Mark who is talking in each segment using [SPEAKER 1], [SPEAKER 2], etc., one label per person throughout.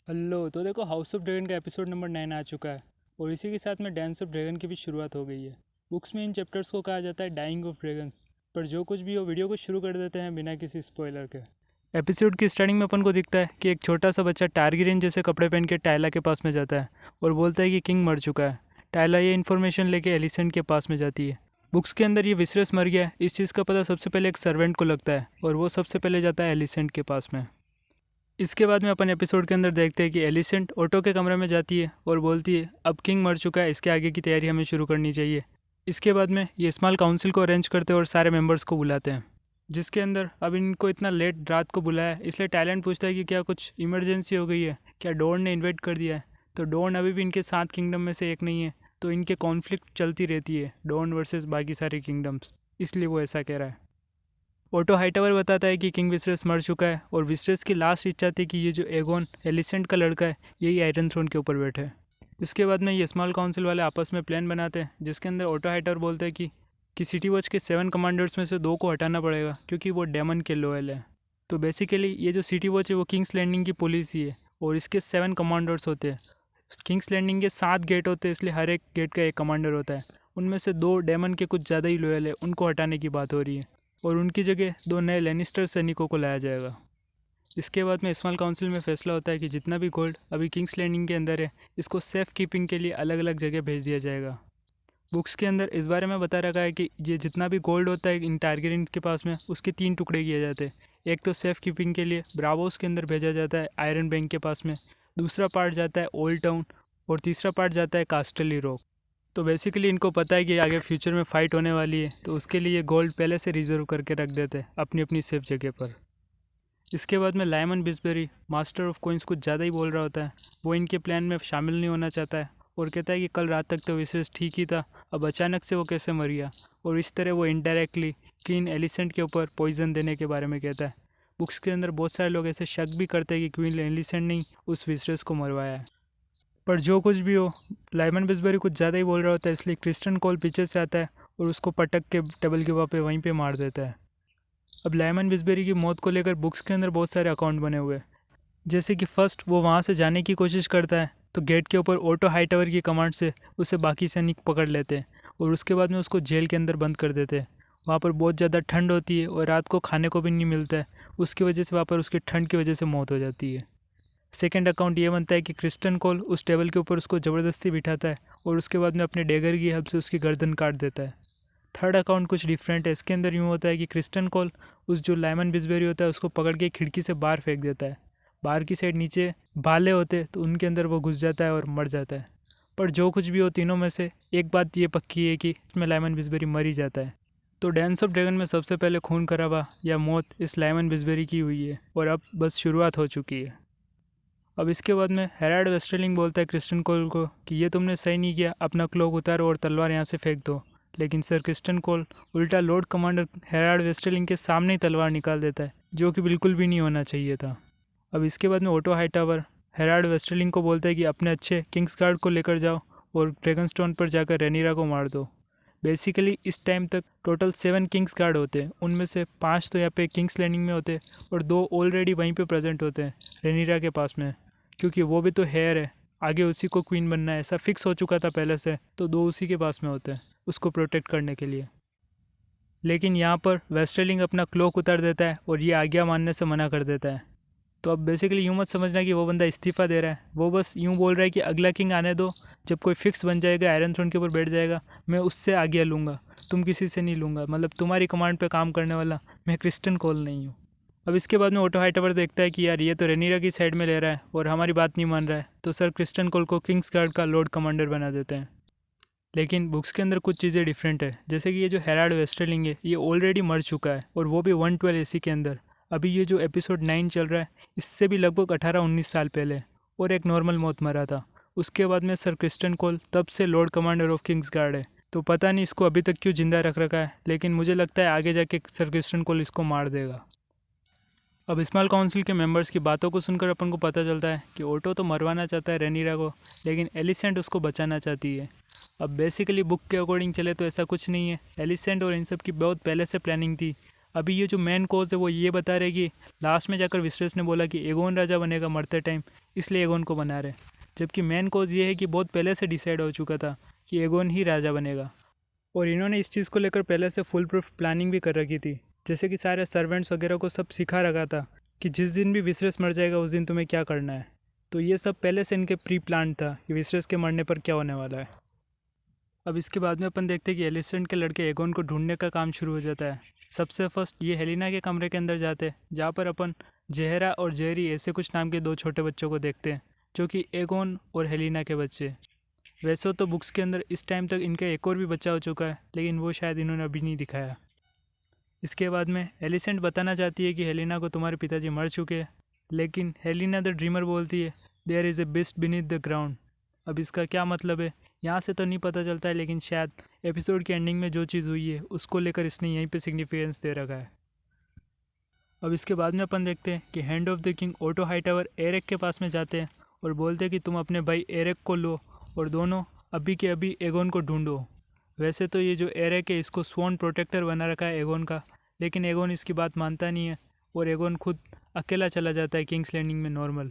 [SPEAKER 1] Hello. तो देखो, house of dragon का एपिसोड नंबर 9 आ चुका है और इसी के साथ में डांस ऑफ ड्रैगन की भी शुरुआत हो गई है। बुक्स में इन चैप्टर्स को कहा जाता है डाइंग ऑफ ड्रैगन्स। पर जो कुछ भी हो, वीडियो को शुरू कर देते हैं बिना किसी स्पॉइलर के। एपिसोड की स्टार्टिंग में अपन को दिखता है कि एक छोटा सा बच्चा टारगेरियन जैसे कपड़े पहन के टायला के पास में जाता है और बोलता है कि किंग मर चुका है। टायला ये इन्फॉर्मेशन लेके एलिसेंट के पास में जाती है। बुक्स के अंदर ये विसरस मर गया है, इस चीज़ का पता सबसे पहले एक सर्वेंट को लगता है और वो सबसे पहले जाता है एलिसेंट के पास में। इसके बाद में अपन एपिसोड के अंदर देखते हैं कि एलिसेंट ऑटो के कमरे में जाती है और बोलती है अब किंग मर चुका है, इसके आगे की तैयारी हमें शुरू करनी चाहिए। इसके बाद में ये स्मॉल काउंसिल को अरेंज करते हैं और सारे मेंबर्स को बुलाते हैं, जिसके अंदर अब इनको इतना लेट रात को बुलाया है, इसलिए टैलेंट पूछता है कि क्या कुछ इमरजेंसी हो गई है, क्या डॉन ने इन्वाइट कर दिया है। तो डॉन अभी भी इनके 7 किंगडम में से एक नहीं है, तो इनके कॉन्फ्लिक्ट चलती रहती है, डॉन वर्सेस बाकी सारे किंगडम्स, इसलिए वो ऐसा कह रहा है। ओटो हाईटावर बताता है कि किंग विसरस मर चुका है और विसरस की लास्ट इच्छा थी कि ये जो एगोन एलिसेंट का लड़का है यही आयरन थ्रोन के ऊपर बैठे है। इसके बाद में ये स्मॉल काउंसिल वाले आपस में प्लान बनाते हैं, जिसके अंदर ओटो हाईटावर बोलते हैं कि सिटी वॉच के 7 कमांडर्स में से 2 को हटाना पड़ेगा क्योंकि वो डेमन के लोयल है। तो बेसिकली ये जो सिटी वॉच है वो किंग्स लैंडिंग की पॉलिसी है और इसके 7 कमांडर्स होते हैं। किंग्स लैंडिंग के 7 गेट होते हैं, इसलिए हर एक गेट का एक कमांडर होता है। उनमें से 2 डेमन के कुछ ज़्यादा ही लोयल है, उनको हटाने की बात हो रही है और उनकी जगह 2 नए लेनिस्टर सैनिकों को लाया जाएगा। इसके बाद में स्मॉल काउंसिल में फैसला होता है कि जितना भी गोल्ड अभी किंग्स लैंडिंग के अंदर है, इसको सेफ कीपिंग के लिए अलग अलग जगह भेज दिया जाएगा। बुक्स के अंदर इस बारे में बता रखा है कि ये जितना भी गोल्ड होता है इन टारगेरियन के पास में, उसके 3 टुकड़े किए जाते हैं। एक तो सेफ कीपिंग के लिए ब्रावोस के अंदर भेजा जाता है आयरन बैंक के पास में, दूसरा पार्ट जाता है ओल्ड टाउन और तीसरा पार्ट जाता है कास्टली रॉक। तो बेसिकली इनको पता है कि आगे फ्यूचर में फ़ाइट होने वाली है, तो उसके लिए गोल्ड पहले से रिजर्व करके रख देते हैं अपनी अपनी सेफ जगह पर। इसके बाद में लाइमन बिस्बेरी मास्टर ऑफ कोइंस कुछ ज़्यादा ही बोल रहा होता है। वो इनके प्लान में शामिल नहीं होना चाहता है और कहता है कि कल रात तक तो विशेष ठीक ही था, अब अचानक से वो कैसे मर गया। और इस तरह वो इनडायरेक्टली क्वीन एलिसेंट के ऊपर पॉइजन देने के बारे में कहता है। बुक्स के अंदर बहुत सारे लोग ऐसे शक भी करते हैं कि क्वीन एलिसेंट ने उस विशेष को मरवाया है। पर जो कुछ भी हो, लाइमन बिस्बेरी कुछ ज़्यादा ही बोल रहा होता है, इसलिए क्रिस्टन कोल पीछे से आता है और उसको पटक के टेबल के वहाँ पे वहीं पे मार देता है। अब लाइमन बिस्बेरी की मौत को लेकर बुक्स के अंदर बहुत सारे अकाउंट बने हुए हैं। जैसे कि फर्स्ट वो वहाँ से जाने की कोशिश करता है तो गेट के ऊपर ओटो हाईटावर की कमांड से उसे बाकी सैनिक पकड़ लेते हैं और उसके बाद में उसको जेल के अंदर बंद कर देते हैं। वहाँ पर बहुत ज़्यादा ठंड होती है और रात को खाने को भी नहीं मिलता है, उसकी वजह से वहाँ पर उसकी ठंड की वजह से मौत हो जाती है। सेकेंड अकाउंट ये बनता है कि क्रिस्टन कोल उस टेबल के ऊपर उसको ज़बरदस्ती बिठाता है और उसके बाद में अपने डेगर की हेल्प से उसकी गर्दन काट देता है। थर्ड अकाउंट कुछ डिफरेंट है, इसके अंदर यूँ होता है कि क्रिस्टन कोल उस जो लाइमन बिस्बेरी होता है उसको पकड़ के खिड़की से बाहर फेंक देता है। बाहर की साइड नीचे भाले होते तो उनके अंदर वो घुस जाता है और मर जाता है। पर जो कुछ भी हो, तीनों में से एक बात ये पक्की है कि इसमें लाइमन बिस्बेरी मर ही जाता है। तो डांस ऑफ ड्रैगन में सबसे पहले खून खराबा या मौत इस लाइमन बिस्बेरी की हुई है और अब बस शुरुआत हो चुकी है। अब इसके बाद में हेराल्ड वेस्टरलिंग बोलता है क्रिस्टन कोल को कि ये तुमने सही नहीं किया, अपना क्लोक उतारो और तलवार यहाँ से फेंक दो। लेकिन सर क्रिस्टन कोल उल्टा लॉर्ड कमांडर हेराल्ड वेस्टरलिंग के सामने ही तलवार निकाल देता है, जो कि बिल्कुल भी नहीं होना चाहिए था। अब इसके बाद में ओटो हाईटावर हेराल्ड वेस्टरलिंग को बोलता है कि अपने अच्छे किंग्स गार्ड को लेकर जाओ और ड्रैगन स्टोन पर जाकर रेनीरा को मार दो। बेसिकली इस टाइम तक टोटल 7 किंग्स गार्ड होते हैं, उनमें से 5 तो यहाँ पे किंग्स लैंडिंग में होते हैं और 2 ऑलरेडी वहीं पे प्रेजेंट होते हैं रेनीरा के पास में, क्योंकि वो भी तो हेयर है, आगे उसी को क्वीन बनना है, ऐसा फिक्स हो चुका था पहले से, तो 2 उसी के पास में होते हैं उसको प्रोटेक्ट करने के लिए। लेकिन यहाँ पर वेस्टरलिंग अपना क्लोक उतार देता है और ये आज्ञा मानने से मना कर देता है। तो अब बेसिकली यूँ मत समझना कि वो बंदा इस्तीफ़ा दे रहा है, वो बस यूँ बोल रहा है कि अगला किंग आने दो, जब कोई फिक्स बन जाएगा आयरन थ्रोन के ऊपर बैठ जाएगा, मैं उससे आज्ञा लूँगा, तुम किसी से नहीं लूँगा, मतलब तुम्हारी कमांड पे काम करने वाला मैं क्रिस्टन कोल नहीं हूँ। अब इसके बाद में ओटो हाईटावर देखता है कि यार ये तो रेनीरा की साइड में ले रहा है और हमारी बात नहीं मान रहा है, तो सर क्रिस्टन कोल को किंग्स गार्ड का लॉर्ड कमांडर बना देते हैं। लेकिन बुक्स के अंदर कुछ चीज़ें डिफरेंट है, जैसे कि ये जो हेराल्ड वेस्टरलिंग है ये ऑलरेडी मर चुका है और वो भी 112 एसी के अंदर। अभी ये जो एपिसोड 9 चल रहा है इससे भी लगभग 18-19 साल पहले, और एक नॉर्मल मौत मरा था। उसके बाद में सर क्रिस्टन कोल तब से Lord commander of Kings guard है, तो पता नहीं इसको अभी तक क्यों जिंदा रख रखा है, लेकिन मुझे लगता है आगे जाके सर क्रिस्टन कोल इसको मार देगा। अब स्मॉल काउंसिल के मेंबर्स की बातों को सुनकर अपन को पता चलता है कि ओटो तो मरवाना चाहता है रेनीरा को, लेकिन एलिसेंट उसको बचाना चाहती है। अब बेसिकली बुक के अकॉर्डिंग चले तो ऐसा कुछ नहीं है, एलिसेंट और इन सब की बहुत पहले से प्लानिंग थी। अभी ये जो मेन कोज है वो ये बता रहे कि लास्ट में जाकर विसरस ने बोला कि एगोन राजा बनेगा मरते टाइम, इसलिए एगोन को बना रहे, जबकि मेन कोज ये है कि बहुत पहले से डिसाइड हो चुका था कि एगोन ही राजा बनेगा। और इन्होंने इस चीज़ को लेकर पहले से फुल प्रूफ प्लानिंग भी कर रखी थी, जैसे कि सारे सर्वेंट्स वगैरह को सब सिखा रखा था कि जिस दिन भी विसरस मर जाएगा उस दिन तुम्हें क्या करना है। तो ये सब पहले से इनके प्री प्लान था कि विसरस के मरने पर क्या होने वाला है। अब इसके बाद में अपन देखते हैं कि एलिसेंट के लड़के एगोन को ढूंढने का काम शुरू हो जाता है। सबसे फर्स्ट ये हेलिना के कमरे के अंदर जाते हैं, जहाँ पर अपन जहरा और जेरी ऐसे कुछ नाम के 2 छोटे बच्चों को देखते हैं, जो कि एगोन और हेलिना के बच्चे। वैसे तो बुक्स के अंदर इस टाइम तक इनका एक और भी बच्चा हो चुका है, लेकिन वो शायद इन्होंने अभी नहीं दिखाया। इसके बाद में एलिसेंट बताना चाहती है कि हेलिना को तुम्हारे पिताजी मर चुके हैं, लेकिन हेलिना द ड्रीमर बोलती है there is a beast beneath the ground. अब इसका क्या मतलब है यहाँ से तो नहीं पता चलता है, लेकिन शायद एपिसोड के एंडिंग में जो चीज़ हुई है उसको लेकर इसने यहीं पे सिग्निफिकेंस दे रखा है। अब इसके बाद में अपन देखते हैं कि hand of the king Otto Hightower Eric के पास में जाते हैं और बोलते हैं कि तुम अपने भाई एरिक को लो और दोनों अभी के अभी एगोन को ढूंढो। वैसे तो ये जो एरिक है इसको स्वॉन प्रोटेक्टर बना रखा है एगोन का, लेकिन एगोन इसकी बात मानता नहीं है और एगोन खुद अकेला चला जाता है किंग्स लैंडिंग में नॉर्मल।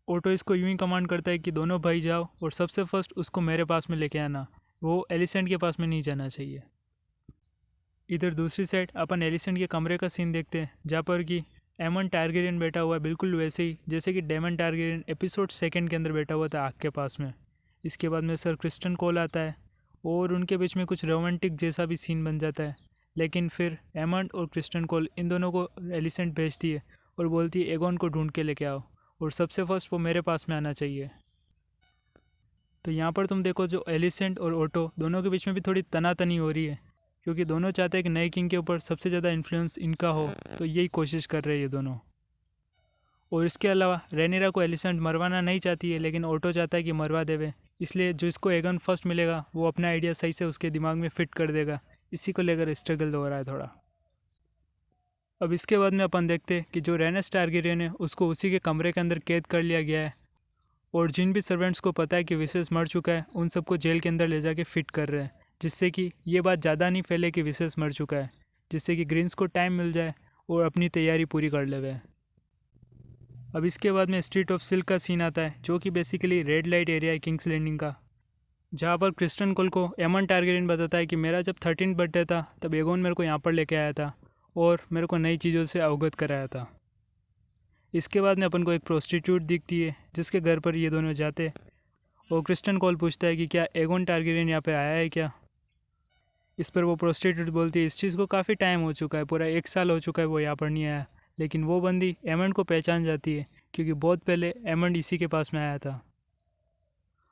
[SPEAKER 1] ओटो इसको यूं ही कमांड करता है कि दोनों भाई जाओ और सबसे फर्स्ट उसको मेरे पास में लेके आना, वो एलिसेंट के पास में नहीं जाना चाहिए। इधर दूसरी साइड अपन एलिसेंट के कमरे का सीन देखते हैं, जहाँ पर कि एमन टारगेरियन बैठा हुआ है बिल्कुल वैसे ही जैसे कि डेमन टारगेरियन एपिसोड 2 के अंदर बैठा हुआ था आग के पास में। इसके बाद में सर क्रिस्टन कोल आता है और उनके बीच में कुछ रोमांटिक जैसा भी सीन बन जाता है, लेकिन फिर एमन और क्रिस्टन कोल इन दोनों को एलिसेंट भेजती है और बोलती है एगोन को ढूंढ के लेके आओ और सबसे फर्स्ट वो मेरे पास में आना चाहिए। तो यहाँ पर तुम देखो जो एलिसेंट और ओटो दोनों के बीच में भी थोड़ी तनातनी हो रही है, क्योंकि दोनों चाहते हैं कि नए किंग के ऊपर सबसे ज़्यादा इन्फ्लुएंस इनका हो, तो यही कोशिश कर रहे हैं ये दोनों। और इसके अलावा रेनिरा को एलिसेंट मरवाना नहीं चाहती है, लेकिन ओटो चाहता है कि मरवा देवे, इसलिए जो इसको एगन फर्स्ट मिलेगा वो अपना आइडिया सही से उसके दिमाग में फिट कर देगा। इसी को लेकर स्ट्रगल हो रहा है थोड़ा। अब इसके बाद में अपन देखते हैं कि जो रेनेस टारगेरियन है उसको उसी के कमरे के अंदर कैद कर लिया गया है, और जिन भी सर्वेंट्स को पता है कि विसेस मर चुका है उन सबको जेल के अंदर ले जाके फिट कर रहे हैं, जिससे कि ये बात ज़्यादा नहीं फैले कि विसेस मर चुका है, जिससे कि ग्रीन्स को टाइम मिल जाए और अपनी तैयारी पूरी कर ले वे। अब इसके बाद में स्ट्रीट ऑफ सिल्क का सीन आता है, जो कि बेसिकली रेड लाइट एरिया है किंग्स लैंडिंग का, जहाँ पर क्रिस्टन कोल को एमन टारगेरियन बताता है कि मेरा जब 13 बर्थडे था तब एगोन मेरे को यहाँ पर लेके आया था और मेरे को नई चीज़ों से अवगत कराया था। इसके बाद में अपन को एक प्रोस्टिट्यूट दिखती है जिसके घर पर ये दोनों जाते हैं, और क्रिस्टन कोल पूछता है कि क्या एगोन टारगेरियन यहाँ पे आया है क्या। इस पर वो प्रोस्टिट्यूट बोलती है इस चीज़ को काफ़ी टाइम हो चुका है, पूरा 1 साल हो चुका है वो यहाँ पर नहीं आया। लेकिन वो बंदी एमंड को पहचान जाती है, क्योंकि बहुत पहले एमंड इसी के पास में आया था।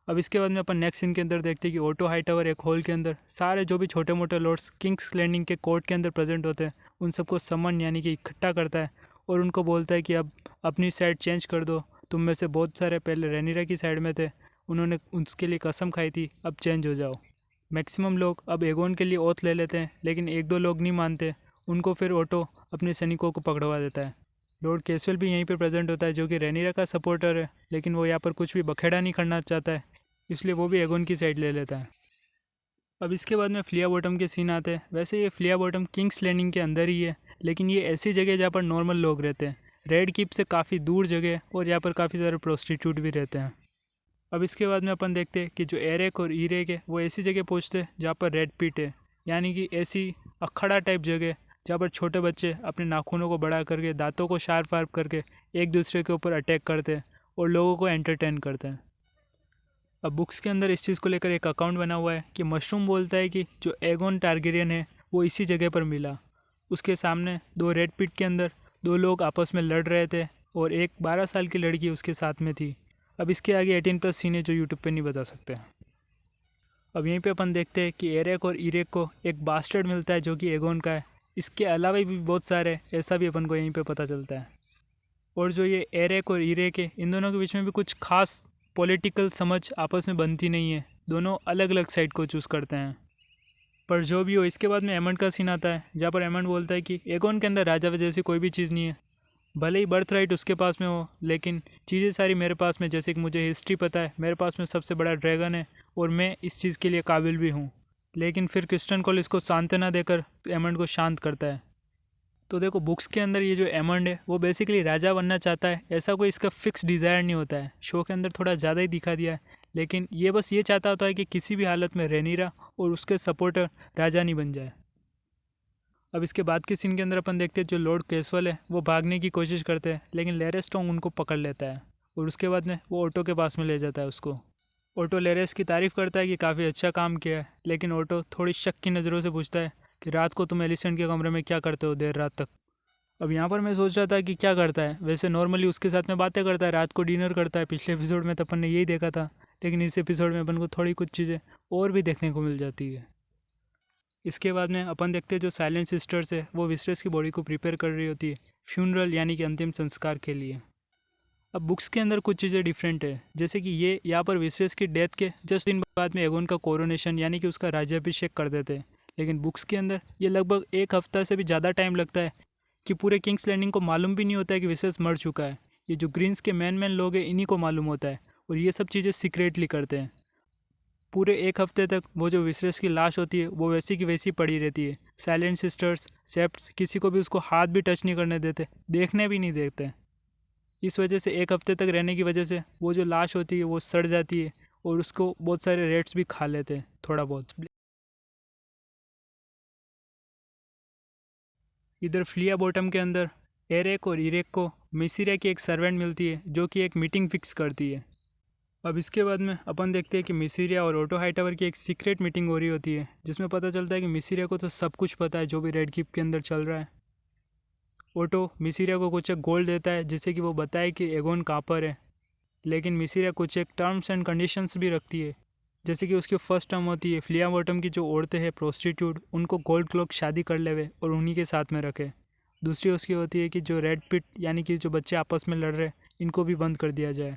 [SPEAKER 1] अब इसके बाद में अपन नेक्स्ट सीन के अंदर देखते हैं कि ओटो हाईटावर एक हॉल के अंदर सारे जो भी छोटे मोटे लॉर्ड्स किंग्स लैंडिंग के कोर्ट के अंदर प्रेजेंट होते हैं उन सबको समन यानी कि इकट्ठा करता है और उनको बोलता है कि अब अपनी साइड चेंज कर दो। तुम में से बहुत सारे पहले रेनिरा की साइड में थे, उन्होंने उसके लिए कसम खाई थी, अब चेंज हो जाओ। मैक्सिमम लोग अब एगोन के लिए ओथ ले लेते हैं, लेकिन 1-2 लोग नहीं मानते, उनको फिर ओटो अपने सैनिकों को पकड़वा देता है। लॉर्ड कैसुअल भी यहीं पर प्रेजेंट होता है, जो कि रेनिरा का सपोर्टर है, लेकिन वो यहाँ पर कुछ भी बखेड़ा नहीं करना चाहता है, इसलिए वो भी एगोन की साइड ले लेता है। अब इसके बाद में फ्लिया बॉटम के सीन आते हैं। वैसे ये फ्लिया बॉटम किंग्स लैंडिंग के अंदर ही है, लेकिन ये ऐसी जगह जहाँ पर नॉर्मल लोग रहते हैं, रेड कीप से काफ़ी दूर जगह, और यहाँ पर काफ़ी सारे प्रोस्टिट्यूट भी रहते हैं। अब इसके बाद में अपन देखते हैं कि जो एरेक और ईरेक है वो ऐसी जगह पहुँचते हैं जहाँ पर रेड पिट है, यानी कि ऐसी अखाड़ा टाइप जगह जहाँ पर छोटे बच्चे अपने नाखूनों को बड़ा करके दांतों को शार्प वार्प करके एक दूसरे के ऊपर अटैक करते हैं और लोगों को एंटरटेन करते हैं। अब बुक्स के अंदर इस चीज़ को लेकर एक अकाउंट बना हुआ है कि मशरूम बोलता है कि जो एगोन टारगेरियन है वो इसी जगह पर मिला। उसके सामने 2 रेड पिट के अंदर 2 लोग आपस में लड़ रहे थे और एक 12 साल की लड़की उसके साथ में थी। अब इसके आगे 18+ सीन है जो यूट्यूब पे नहीं बता सकते। अब यहीं पे अपन देखते हैं कि एरेक और ईरेक को एक बास्टर्ड मिलता है जो कि एगोन का है। इसके अलावा भी बहुत सारे ऐसा भी अपन को यहीं पे पता चलता है। और जो ये एरेक और ईरेक है इन दोनों के बीच में भी कुछ खास पॉलिटिकल समझ आपस में बनती नहीं है, दोनों अलग अलग साइड को चूज़ करते हैं। पर जो भी हो, इसके बाद में एमंड का सीन आता है जहाँ पर एमंड बोलता है कि एगोन के अंदर राजा जैसी कोई भी चीज़ नहीं है, भले ही बर्थ राइट उसके पास में हो, लेकिन चीज़ें सारी मेरे पास में, जैसे कि मुझे हिस्ट्री पता है, मेरे पास में सबसे बड़ा ड्रैगन है और मैं इस चीज़ के लिए काबिल भी हूँ। लेकिन फिर क्रिस्टन कोल इसको सांत्वना देकर एमंड को शांत करता है। तो देखो, बुक्स के अंदर ये जो एमंड है वो बेसिकली राजा बनना चाहता है, ऐसा कोई इसका फिक्स डिज़ायर नहीं होता है। शो के अंदर थोड़ा ज़्यादा ही दिखा दिया है, लेकिन ये बस ये चाहता होता है कि किसी भी हालत में रेनीरा और उसके सपोर्टर राजा नहीं बन जाए। अब इसके बाद के सीन के अंदर अपन देखते हैं जो लॉर्ड कैसवेल है वो भागने की कोशिश करते हैं, लेकिन लेरेस स्ट्रॉन्ग उनको पकड़ लेता है और उसके बाद में वो ऑटो के पास में ले जाता है उसको। ऑटो लेरेस की तारीफ़ करता है कि काफ़ी अच्छा काम किया है, लेकिन ऑटो थोड़ी शक की नज़रों से पूछता है कि रात को तुम एलिसेंट के कमरे में क्या करते हो देर रात तक। अब यहाँ पर मैं सोच रहा था कि क्या करता है, वैसे नॉर्मली उसके साथ में बातें करता है, रात को डिनर करता है। पिछले एपिसोड में तो अपन ने यही देखा था, लेकिन इस एपिसोड में अपन को थोड़ी कुछ चीज़ें और भी देखने को मिल जाती है। इसके बाद में अपन देखते हैं जो साइलेंट सिस्टर्स है वो विस्टर्स की बॉडी को प्रिपेयर कर रही होती है फ्यूनरल यानी कि अंतिम संस्कार के लिए। अब बुक्स के अंदर कुछ चीज़ें डिफरेंट है, जैसे कि ये यहाँ पर विस्टर्स की डेथ के जस्ट दिन बाद में एगोन का कोरोनेशन यानी कि उसका राज्याभिषेक कर देते हैं, लेकिन बुक्स के अंदर ये लगभग एक हफ्ता से भी ज़्यादा टाइम लगता है कि पूरे किंग्स लैंडिंग को मालूम भी नहीं होता है कि विस्टर्स मर चुका है। ये जो ग्रीन्स के मेन लोग हैं इन्हीं को मालूम होता है और ये सब चीज़ें सीक्रेटली करते हैं। पूरे एक हफ्ते तक वो जो विसरस की लाश होती है वो वैसी की वैसी पड़ी रहती है। साइलेंट सिस्टर्स सेप्ट्स किसी को भी उसको हाथ भी टच नहीं करने देते, देखने भी नहीं देते। इस वजह से एक हफ्ते तक रहने की वजह से वो जो लाश होती है वो सड़ जाती है और उसको बहुत सारे रेट्स भी खा लेते हैं थोड़ा बहुत। इधर फ्लिया बॉटम के अंदर एरेक और इरेक को मिसिरिया की एक सर्वेंट मिलती है जो कि एक मीटिंग फिक्स करती है। अब इसके बाद में अपन देखते हैं कि मिसिरिया और ऑटो हाईटावर की एक सीक्रेट मीटिंग हो रही होती है, जिसमें पता चलता है कि मिसिरिया को तो सब कुछ पता है जो भी रेड कीप के अंदर चल रहा है। ऑटो मिसिरिया को कुछ एक गोल्ड देता है जिससे कि वो बताए कि एगोन कहाँ पर है, लेकिन मिसिरिया कुछ एक टर्म्स एंड कंडीशंस भी रखती है, जैसे कि उसकी फर्स्ट टर्म होती है फ्लिया बॉटम की जो औरतें हैं प्रोस्टिट्यूट उनको गोल्ड क्लॉक शादी कर लेवे और उन्हीं के साथ में रखे। दूसरी उसकी होती है कि जो रेड पिट यानी कि जो बच्चे आपस में लड़ रहे इनको भी बंद कर दिया जाए।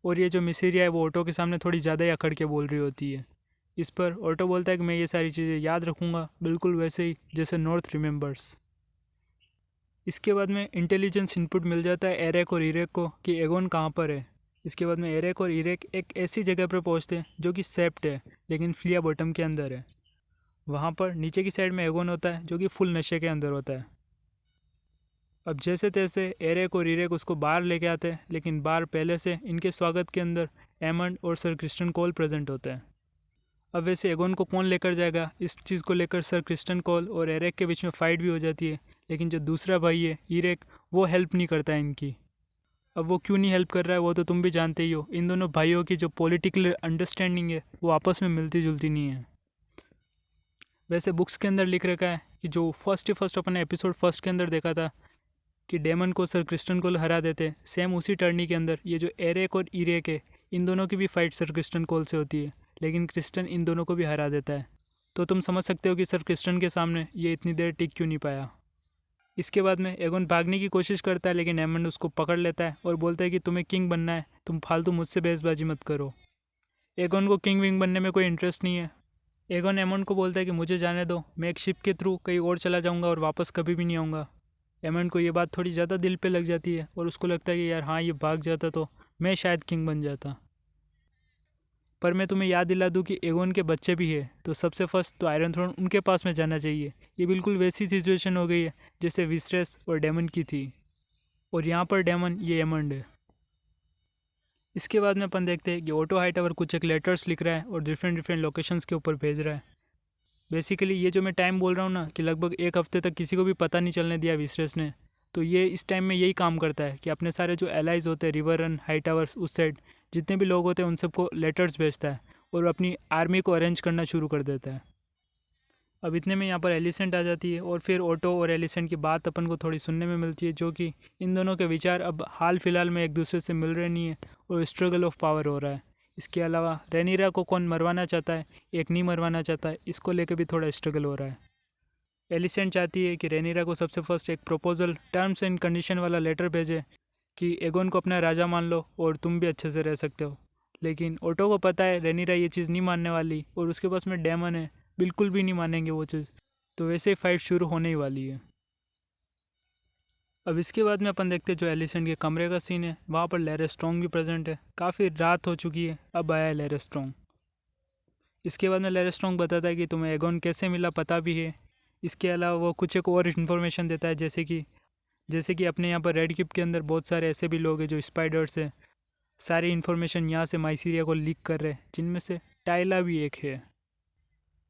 [SPEAKER 1] और ये जो मिसिरिया है वो ऑटो के सामने थोड़ी ज़्यादा ही अकड़ के बोल रही होती है। इस पर ऑटो बोलता है कि मैं ये सारी चीज़ें याद रखूँगा, बिल्कुल वैसे ही जैसे नॉर्थ रिमेंबर्स। इसके बाद में इंटेलिजेंस इनपुट मिल जाता है एरेक और इरेक को कि एगोन कहाँ पर है। इसके बाद में एरेक और इरेक एक ऐसी जगह पर पहुँचते हैं जो कि सेप्ट है लेकिन फ्लिया बॉटम के अंदर है। वहाँ पर नीचे की साइड में एगोन होता है जो कि फुल नशे के अंदर होता है। अब जैसे तैसे एरेक और इरेक उसको बाहर लेके आते हैं, लेकिन बाहर पहले से इनके स्वागत के अंदर एमंड और सर क्रिस्टन कोल प्रेजेंट होते हैं। अब वैसे एगोन को कौन लेकर जाएगा, इस चीज़ को लेकर सर क्रिस्टन कोल और एरेक के बीच में फ़ाइट भी हो जाती है, लेकिन जो दूसरा भाई है इरेक वो हेल्प नहीं करता है इनकी। अब वो क्यों नहीं हेल्प कर रहा है वो तो तुम भी जानते ही हो। इन दोनों भाइयों की जो पॉलिटिकल अंडरस्टैंडिंग है वो आपस में मिलती जुलती नहीं है। वैसे बुक्स के अंदर लिख रखा है कि जो फर्स्ट अपने एपिसोड फर्स्ट के अंदर देखा था कि डेमन को सर क्रिस्टन कोल हरा देते, सेम उसी टर्नी के अंदर ये जो एरेक और इरेक है इन दोनों की भी फाइट सर क्रिस्टन कोल से होती है, लेकिन क्रिस्टन इन दोनों को भी हरा देता है। तो तुम समझ सकते हो कि सर क्रिस्टन के सामने ये इतनी देर टिक क्यों नहीं पाया। इसके बाद में एगोन भागने की कोशिश करता है, लेकिन एमंड उसको पकड़ लेता है और बोलता है कि तुम्हें किंग बनना है, तुम फालतू मुझसे बहसबाजी मत करो। एगोन को किंग विंग बनने में कोई इंटरेस्ट नहीं है। एगोन एमंड को बोलता है कि मुझे जाने दो, मैं एक शिप के थ्रू कहीं और चला जाऊँगा और वापस कभी भी नहीं आऊँगा। एमंड को ये बात थोड़ी ज़्यादा दिल पे लग जाती है और उसको लगता है कि यार हाँ ये भाग जाता तो मैं शायद किंग बन जाता। पर मैं तुम्हें याद दिला दूँ कि एगोन के बच्चे भी है, तो सबसे फर्स्ट तो आयरन थ्रोन उनके पास में जाना चाहिए। ये बिल्कुल वैसी सिचुएशन हो गई है जैसे विस्ट्रेस और डेमन की थी, और यहाँ पर डेमन ये एमंड है। इसके बाद में अपन देखते हैं कि ऑटो हाईटावर कुछ एक लेटर्स लिख रहा है और डिफरेंट लोकेशंस के ऊपर भेज रहा है। बेसिकली ये जो मैं टाइम बोल रहा हूँ ना कि लगभग एक हफ्ते तक किसी को भी पता नहीं चलने दिया विस्ट्रेस ने, तो ये इस टाइम में यही काम करता है कि अपने सारे जो एलाइज होते हैं रिवर रन हाईटावर उस साइड जितने भी लोग होते हैं उन सबको लेटर्स भेजता है और अपनी आर्मी को अरेंज करना शुरू कर देता है। अब इतने में यहाँ पर एलिसेंट आ जाती है और फिर ऑटो और एलिसेंट की बात अपन को थोड़ी सुनने में मिलती है, जो कि इन दोनों के विचार अब हाल फिलहाल में एक दूसरे से मिल रहे नहीं है और स्ट्रगल ऑफ पावर हो रहा है। इसके अलावा रेनीरा को कौन मरवाना चाहता है, एक नहीं मरवाना चाहता है, इसको लेकर भी थोड़ा स्ट्रगल हो रहा है। एलिसेंट चाहती है कि रेनीरा को सबसे फर्स्ट एक प्रपोजल टर्म्स एंड कंडीशन वाला लेटर भेजे कि एगोन को अपना राजा मान लो और तुम भी अच्छे से रह सकते हो, लेकिन ऑटो को पता है रेनीरा ये चीज़ नहीं मानने वाली और उसके पास में डेमन है, बिल्कुल भी नहीं मानेंगे वो चीज़। तो वैसे ही फाइट शुरू होने ही वाली है। अब इसके बाद में अपन देखते हैं जो एलिसेंट के कमरे का सीन है, वहाँ पर लेरे स्ट्रॉन्ग भी प्रेजेंट है। काफ़ी रात हो चुकी है, अब आया है लेरे स्ट्रॉन्ग। इसके बाद में लेरे स्ट्रॉन्ग बताता है कि तुम्हें एगोन कैसे मिला पता भी है। इसके अलावा वो कुछ एक और इन्फॉर्मेशन देता है, जैसे कि अपने यहाँ पर रेड क्लिफ के अंदर बहुत सारे ऐसे भी लोग हैं जो स्पाइडर्स हैं। सारी इन्फॉर्मेशन यहाँ से माइसीरिया को लीक कर रहे हैं, जिनमें से टाइला भी एक है।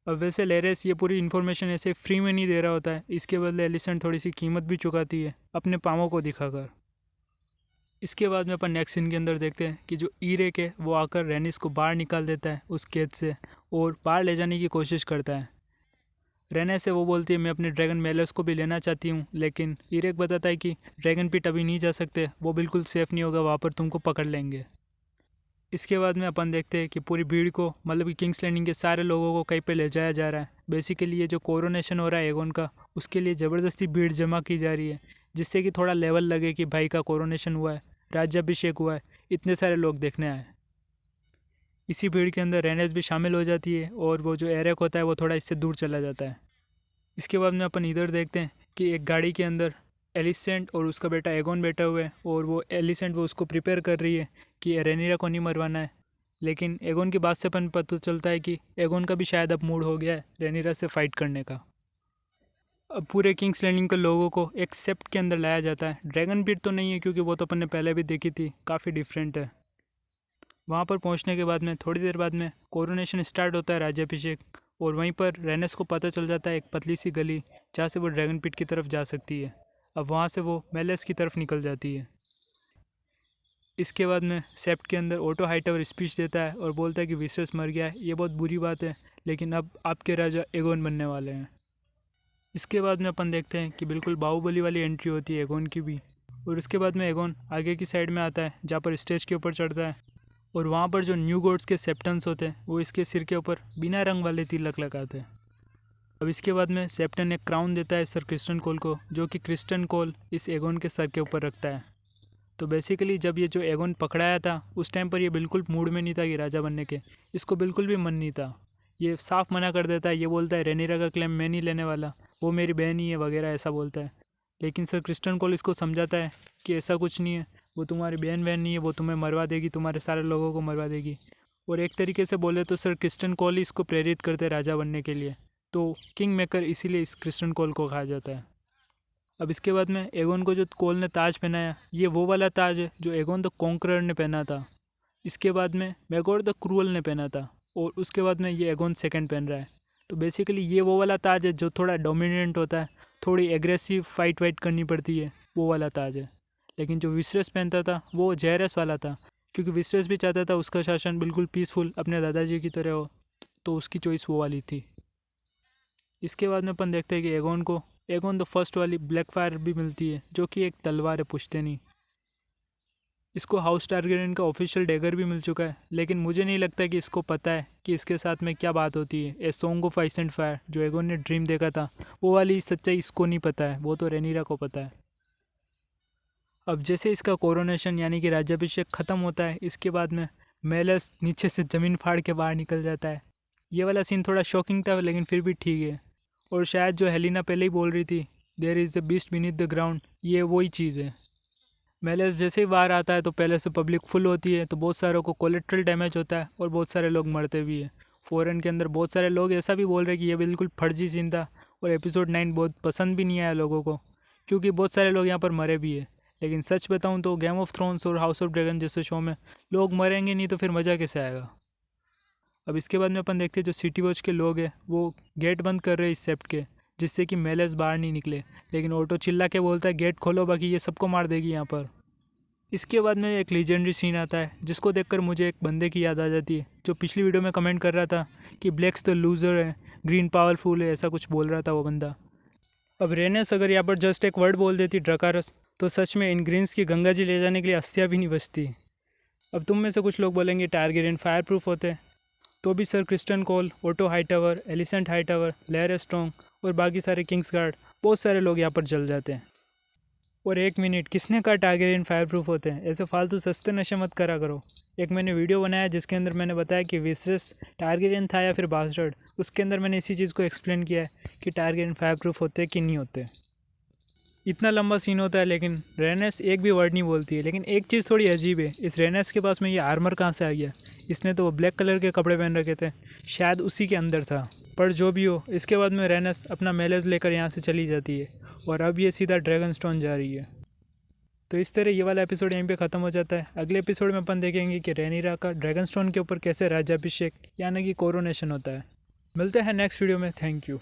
[SPEAKER 1] अब वैसे लेरेस ये पूरी इन्फॉर्मेशन ऐसे फ्री में नहीं दे रहा होता है, इसके बदले एलिसेंट थोड़ी सी कीमत भी चुकाती है अपने पामों को दिखाकर। इसके बाद में अपन नेक्स्ट सीन के अंदर देखते हैं कि जो ईरेक है वो आकर रेनिस को बाहर निकाल देता है उस कैद से और बाहर ले जाने की कोशिश करता है। रेने से वो बोलती है मैं अपने ड्रैगन मेलस को भी लेना चाहती हूँ, लेकिन ईरेक बताता है कि ड्रैगन पिट अभी नहीं जा सकते, वो बिल्कुल सेफ़ नहीं होगा, वहाँ पर तुमको पकड़ लेंगे। इसके बाद में अपन देखते हैं कि पूरी भीड़ को, मतलब कि किंग्स लैंडिंग के सारे लोगों को कहीं पे ले जाया जा रहा है। बेसिकली ये जो कोरोनेशन हो रहा है एगोन का, उसके लिए ज़बरदस्ती भीड़ जमा की जा रही है, जिससे कि थोड़ा लेवल लगे कि भाई का कोरोनेशन हुआ है, राज्याभिषेक हुआ है, इतने सारे लोग देखने आए। इसी भीड़ के अंदर रेनेस भी शामिल हो जाती है और वो जो एरेक होता है वो थोड़ा इससे दूर चला जाता है। इसके बाद में अपन इधर देखते हैं कि एक गाड़ी के अंदर एलिसेंट और उसका बेटा एगोन बैठा हुआ है और वो एलिसेंट वो उसको प्रिपेयर कर रही है कि रेनिरा को नहीं मरवाना है। लेकिन एगोन की बात से अपन पता चलता है कि एगोन का भी शायद अब मूड हो गया है रेनिरा से फाइट करने का। अब पूरे किंग्स लैंडिंग के लोगों को एक सेप्ट के अंदर लाया जाता है। ड्रैगन बीट तो नहीं है क्योंकि वो तो अपन ने पहले भी देखी थी, काफ़ी डिफरेंट है। वहाँ पर पहुँचने के बाद में थोड़ी देर बाद में कोरोनेशन स्टार्ट होता है, राज्याभिषेक, और वहीं पर रेनेस को पता चल जाता है एक पतली सी गली जहाँ से वो ड्रैगन पिट की तरफ जा सकती है। अब वहाँ से वो मेलेस की तरफ निकल जाती है। इसके बाद में सेप्ट के अंदर ओटो हाईटावर स्पीच देता है और बोलता है कि विसेस मर गया है, ये बहुत बुरी बात है, लेकिन अब आपके राजा एगोन बनने वाले हैं। इसके बाद में अपन देखते हैं कि बिल्कुल बाहुबली वाली एंट्री होती है एगोन की भी, और उसके बाद में एगोन आगे की साइड में आता है जहाँ पर स्टेज के ऊपर चढ़ता है, और वहाँ पर जो न्यू गॉड्स के सेप्टन्स होते हैं वो इसके सिर के ऊपर बिना रंग वाले तिलक लगाते हैं। अब इसके बाद में सेप्टन एक क्राउन देता है सर क्रिस्टन कोल को, जो कि क्रिस्टन कोल इस एगोन के सर के ऊपर रखता है। तो बेसिकली जब ये जो एगोन पकड़ाया था उस टाइम पर ये बिल्कुल मूड में नहीं था कि राजा बनने के, इसको बिल्कुल भी मन नहीं था। ये साफ मना कर देता है, ये बोलता है रेनिरा का क्लेम मैं नहीं लेने वाला, वो मेरी बहन ही है वगैरह ऐसा बोलता है। लेकिन सर क्रिस्टन कोल इसको समझाता है कि ऐसा कुछ नहीं है, वो तुम्हारी बहन नहीं है, वो तुम्हें मरवा देगी, तुम्हारे सारे लोगों को मरवा देगी। और एक तरीके से बोले तो सर क्रिस्टन कोल इसको प्रेरित करते राजा बनने के लिए, तो किंग मेकर इसीलिए इस क्रिस्टन कोल को कहा जाता है। अब इसके बाद में एगोन को जो कोल ने ताज पहनाया, ये वो वाला ताज है जो एगोन द कॉन्करर ने पहना था। इसके बाद में मैगोर द क्रूअल ने पहना था, और उसके बाद में ये एगोन सेकंड पहन रहा है। तो बेसिकली ये वो वाला ताज है जो थोड़ा डोमिनेंट होता है, थोड़ी एग्रेसिव फाइट वाइट करनी पड़ती है, वो वाला ताज है। लेकिन जो विसरस पहनता था वो जेरस वाला था, क्योंकि विसरस भी चाहता था उसका शासन बिल्कुल पीसफुल अपने दादाजी की तरह हो, तो उसकी चॉइस वो वाली थी। इसके बाद में अपन देखते हैं कि एगोन द फर्स्ट वाली ब्लैक फायर भी मिलती है, जो कि एक तलवार है पुश्तैनी। इसको हाउस टारगेरियन का ऑफिशियल डैगर भी मिल चुका है, लेकिन मुझे नहीं लगता कि इसको पता है कि इसके साथ में क्या बात होती है। A song of ice and fire जो एगोन ने ड्रीम देखा था, वो वाली सच्चाई इसको नहीं पता है, वो तो रेनिरा को पता है। अब जैसे इसका कोरोनेशन यानी कि राज्याभिषेक ख़त्म होता है, इसके बाद में मेलस नीचे से ज़मीन फाड़ के बाहर निकल जाता है। ये वाला सीन थोड़ा शॉकिंग था, लेकिन फिर भी ठीक है। और शायद जो हेलिना पहले ही बोल रही थी, there is a beast beneath the ground, ये वही चीज़ है। मेलस जैसे ही बाहर आता है तो पहले से पब्लिक फुल होती है, तो बहुत सारों को कोलेट्रल डैमेज होता है और बहुत सारे लोग मरते भी है। फॉरेन के अंदर बहुत सारे लोग ऐसा भी बोल रहे हैं कि ये बिल्कुल फर्जी सीन था और एपिसोड 9 बहुत पसंद भी नहीं आया लोगों को, क्योंकि बहुत सारे लोग यहाँ पर मरे भी है। लेकिन सच बताऊँ तो गेम ऑफ थ्रोन्स और हाउस ऑफ ड्रैगन जैसे शो में लोग मरेंगे नहीं तो फिर मज़ा कैसे आएगा। अब इसके बाद में अपन देखते हैं जो सिटी वॉच के लोग हैं वो गेट बंद कर रहे हैं इस सेप्ट के, जिससे कि मेलस बाहर नहीं निकले। लेकिन ऑटो चिल्ला के बोलता है गेट खोलो, बाकी ये सबको मार देगी यहाँ पर। इसके बाद में एक लीजेंडरी सीन आता है जिसको देखकर मुझे एक बंदे की याद आ जाती है, जो पिछली वीडियो में कमेंट कर रहा था कि ब्लैक्स द लूज़र है, ग्रीन पावरफुल है, ऐसा कुछ बोल रहा था वो बंदा। अब रेनेस अगर यहाँ पर जस्ट एक वर्ड बोल देती ड्रकारस, तो सच में इन ग्रीन्स की गंगा जी ले जाने के लिए अस्थियाँ भी नहीं बचती। अब तुम में से कुछ लोग बोलेंगे टारगेरियन फायर प्रूफ होते हैं, तो भी sir Criston Cole, Otto Hightower, Alicent Hightower, Larys Strong और बाकी सारे किंग्स गार्ड, बहुत सारे लोग यहाँ पर जल जाते हैं। और एक मिनट, किसने कहा टारगेरियन फायर प्रूफ होते हैं? ऐसे फालतू सस्ते नशे मत करा करो। एक मैंने वीडियो बनाया जिसके अंदर मैंने बताया कि विसरस टारगेरियन था या फिर बास्टर्ड, उसके अंदर मैंने इसी चीज़ को एक्सप्लेन किया है कि टारगेरियन फायर प्रूफ होते कि नहीं होते। इतना लंबा सीन होता है लेकिन रेनेस एक भी वर्ड नहीं बोलती है। लेकिन एक चीज़ थोड़ी अजीब है, इस रेनेस के पास में ये आर्मर कहाँ से आ गया? इसने तो वो ब्लैक कलर के कपड़े पहन रखे थे, शायद उसी के अंदर था। पर जो भी हो, इसके बाद में रेनेस अपना मेलेज लेकर यहाँ से चली जाती है और अब ये सीधा ड्रैगन स्टोन जा रही है। तो इस तरह ये वाला एपिसोड यहीं पे ख़त्म हो जाता है। अगले एपिसोड में अपन देखेंगे कि रैनीरा का ड्रैगन स्टोन के ऊपर कैसे राज्याभिषेक यानी कि कोरोनेशन होता है। मिलते हैं नेक्स्ट वीडियो में। Thank you.